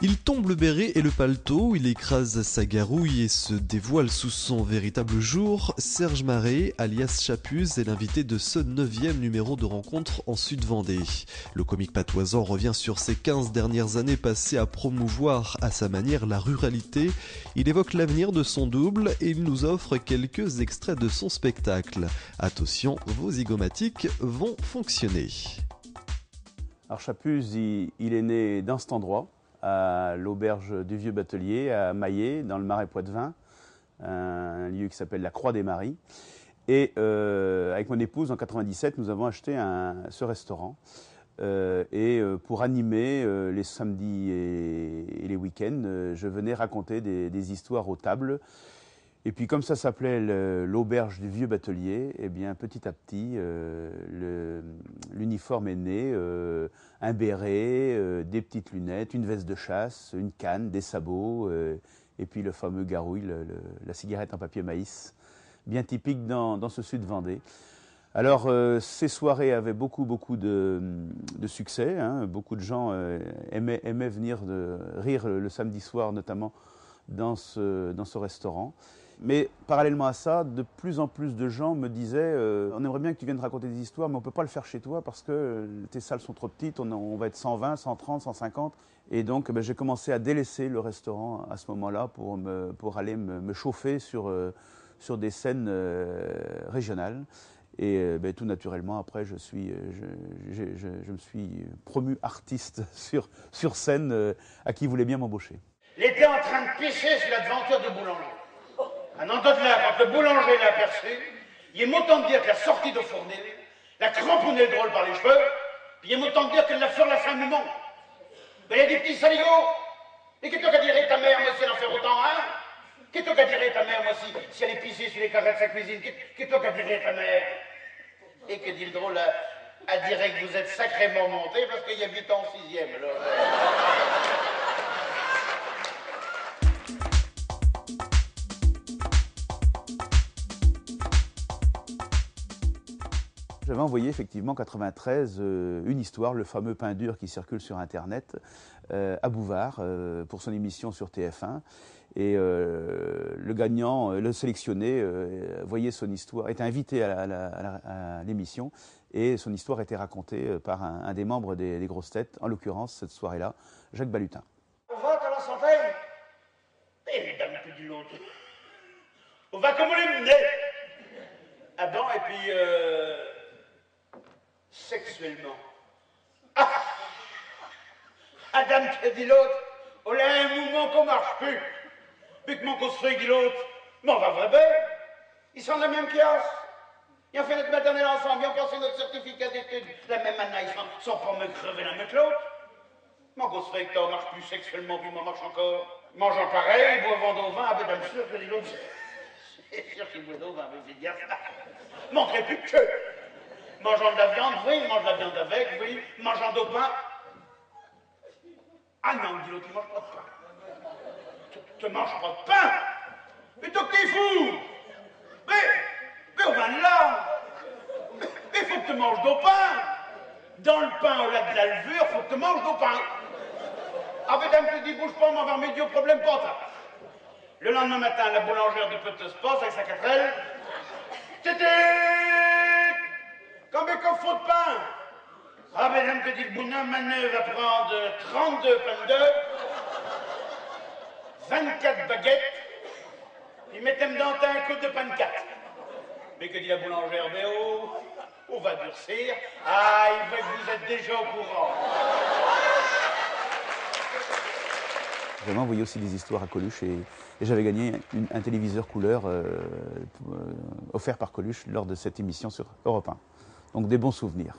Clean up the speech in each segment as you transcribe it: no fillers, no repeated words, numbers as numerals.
Il tombe le béret et le paletot, il écrase sa garouille et se dévoile sous son véritable jour. Serge Marais, alias Chapuz, est l'invité de ce 9e numéro de Rencontre en Sud-Vendée. Le comique patoisant revient sur ses 15 dernières années passées à promouvoir à sa manière la ruralité. Il évoque l'avenir de son double et il nous offre quelques extraits de son spectacle. Attention, vos zygomatiques vont fonctionner. Alors Chapuz, il est né dans cet endroit, à l'auberge du Vieux Batelier, à Maillé, dans le Marais Poitevin, un lieu qui s'appelle la Croix des Maries. Et avec mon épouse, en 97, nous avons acheté ce restaurant. Pour animer les samedis et les week-ends, je venais raconter des histoires aux tables. Et puis comme ça s'appelait l'auberge du Vieux Batelier, eh bien petit à petit, l'uniforme est né, un béret, des petites lunettes, une veste de chasse, une canne, des sabots, et puis le fameux garouille, la cigarette en papier maïs, bien typique dans ce sud Vendée. Alors ces soirées avaient beaucoup de succès, hein. Beaucoup de gens aimaient venir rire le samedi soir, notamment dans ce restaurant. Mais parallèlement à ça, de plus en plus de gens me disaient on aimerait bien que tu viennes raconter des histoires, mais on ne peut pas le faire chez toi parce que tes salles sont trop petites, on va être 120, 130, 150. Et donc j'ai commencé à délaisser le restaurant à ce moment-là pour aller me chauffer sur des scènes régionales. Et tout naturellement, après, je me suis promu artiste sur scène à qui voulait bien m'embaucher. Il était en train de pisser sur la devanture du boulanger. Un endroit de là, quand le boulanger l'a aperçu, il est autant de dire qu'elle a sorti de fournil, l'a cramponné le drôle par les cheveux, puis il est autant de dire qu'elle l'a fait la fin du monde. Mais il y a des petits saligots. Et qu'est-ce qu'elle dirait ta mère, moi, si elle en fait autant, hein? Qu'est-ce qu'elle dirait ta mère, moi, si elle est pissée sur les carrés de sa cuisine? Qu'est-ce qu'elle dirait ta mère? Et que dit le drôle, elle dirait que vous êtes sacrément monté parce qu'il y a 8 ans en 6e. Alors. J'avais envoyé effectivement en 93 une histoire, le fameux pain dur qui circule sur Internet, à Bouvard pour son émission sur TF1. Et le gagnant, le sélectionné, voyait son histoire, était invité à l'émission et son histoire était racontée par un des membres des grosses têtes, en l'occurrence cette soirée-là, Jacques Balutin. On va à la santé. Et dame que dit l'autre. On va comme on est mené. Ah bon, et puis sexuellement. Ah, Adam qui dit l'autre, on a un mouvement qu'on marche plus. Puis que mon construit dit l'autre, mais on va vrai bien. Ils sont de la même classe. Ils ont fait notre maternelle ensemble, ils ont passé notre certificat d'études. La même année, ils sont pas me crever l'un avec l'autre. Mon construit que marche plus sexuellement, puis moi marche encore. Mangeant pareil, boivant au vin, avec bien sûr que dit l'autre. C'est sûr qu'il boit au vin, mais c'est gaffe. Montrez plus que. Mangeant de la viande, oui, mange de la viande avec, oui. Mangeant de pain. Ah non, dit l'autre, il mange pas de pain. Tu manges pas de pain? Mais toi, t'es fou! Mais on va là! Mais il faut que tu manges de pain! Dans le pain, au lac de la levure, faut que tu manges de pain. Ah, madame, tu dis, bouge pas, on va avoir médio problème pas ça. Le lendemain matin, la boulangère de Petit Espace avec sa quatrelle. Combien qu'on faut de pain? Ah, mesdames, que dit le bonhomme, Manu va prendre 32 pains d'œufs, 24 baguettes, puis mettez dedans un coup de pain de 4. Mais que dit la boulangère? Mais oh, on va durcir. Ah, il veut que vous êtes déjà au courant. J'avais envoyé aussi des histoires à Coluche et j'avais gagné un téléviseur couleur offert par Coluche lors de cette émission sur Europe 1. Donc des bons souvenirs.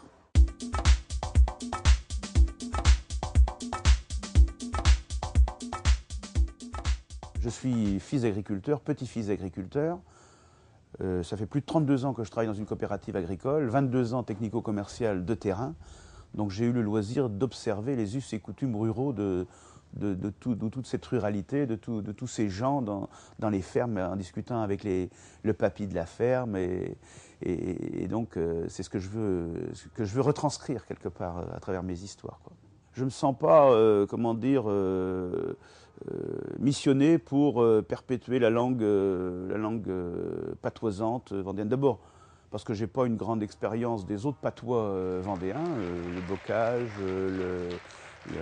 Je suis fils d'agriculteur, petit-fils d'agriculteur. Ça fait plus de 32 ans que je travaille dans une coopérative agricole, 22 ans technico-commercial de terrain. Donc j'ai eu le loisir d'observer les us et coutumes ruraux de de toute cette ruralité, de tous ces gens dans les fermes, en discutant avec le papy de la ferme. Et donc, c'est ce que je veux retranscrire quelque part à travers mes histoires, quoi. Je ne me sens pas, comment dire, missionné pour perpétuer la langue patoisante vendéenne. D'abord, parce que je n'ai pas une grande expérience des autres patois vendéens, le bocage,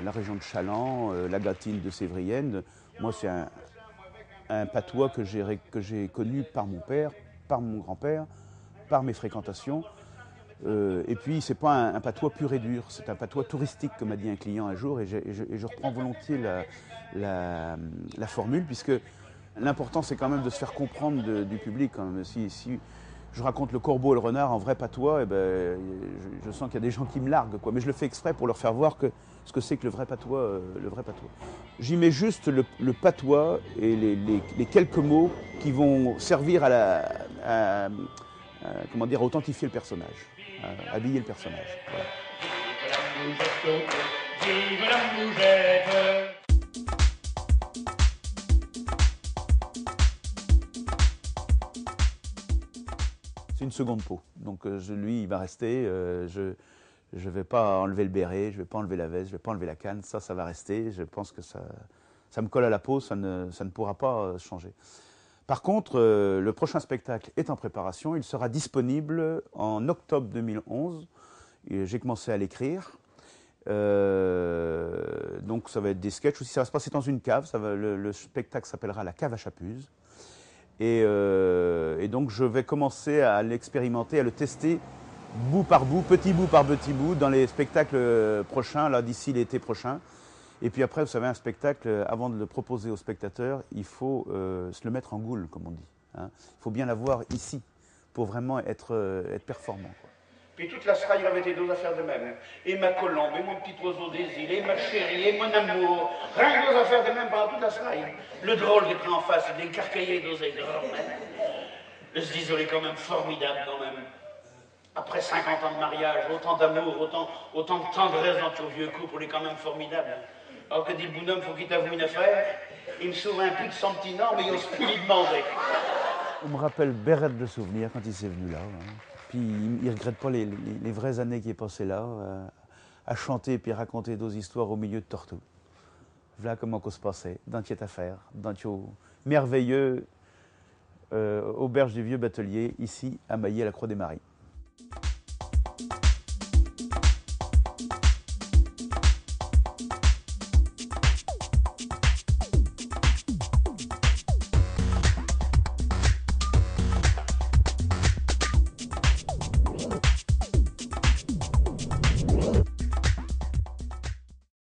la région de Chaland, la Gâtine de Sévrienne. Moi, c'est un patois que j'ai connu par mon père, par mon grand-père, par mes fréquentations. Et puis, ce n'est pas un patois pur et dur, c'est un patois touristique, comme m'a dit un client un jour, et je reprends volontiers la formule, puisque l'important, c'est quand même de se faire comprendre du public. Quand même. Si je raconte le corbeau et le renard en vrai patois, eh ben, je sens qu'il y a des gens qui me larguent, quoi. Mais je le fais exprès pour leur faire voir ce que c'est que le vrai patois. J'y mets juste le patois et les quelques mots qui vont servir à comment dire, à authentifier le personnage, à habiller le personnage. Voilà. Vive la mougette. C'est une seconde peau, donc lui il va rester, je ne vais pas enlever le béret, je ne vais pas enlever la veste, je ne vais pas enlever la canne, ça va rester, je pense que ça me colle à la peau, ça ne pourra pas changer. Par contre, le prochain spectacle est en préparation, il sera disponible en octobre 2011, j'ai commencé à l'écrire, donc ça va être des sketchs aussi, ça va se passer dans une cave, le spectacle s'appellera La Cave à Chapuz. Et donc je vais commencer à l'expérimenter, à le tester bout par bout par petit bout dans les spectacles prochains, là d'ici l'été prochain. Et puis après, vous savez, un spectacle, avant de le proposer aux spectateurs, il faut se le mettre en goule, comme on dit. Hein. Il faut bien l'avoir ici pour vraiment être performant, quoi. Puis toute la seraille avait été deux affaires de même. Et ma colombe, et mon petit oiseau des îles, et ma chérie, et mon amour. Rien que deux affaires de même pendant toute la seraille. Le drôle qui prend en face, des carcaillés d'oseille de le Zdisol est quand même formidable, quand même. Après 50 ans de mariage, autant d'amour, autant de tendresse dans ton vieux couple, on est quand même formidable. Alors que dit le bonhomme, faut qu'il t'avoue une affaire. Il me s'ouvre un pic son petit nom, mais il n'ose plus lui demander. On me rappelle Bérette de souvenirs quand il s'est venu là. Hein. Puis il ne regrette pas les vraies années qu'il est passé là, à chanter et puis à raconter d'autres histoires au milieu de Tortou. Voilà comment ça se passait, dans cette affaire, dans ce merveilleux auberge du Vieux Batelier, ici à Mailly à la Croix des Maries.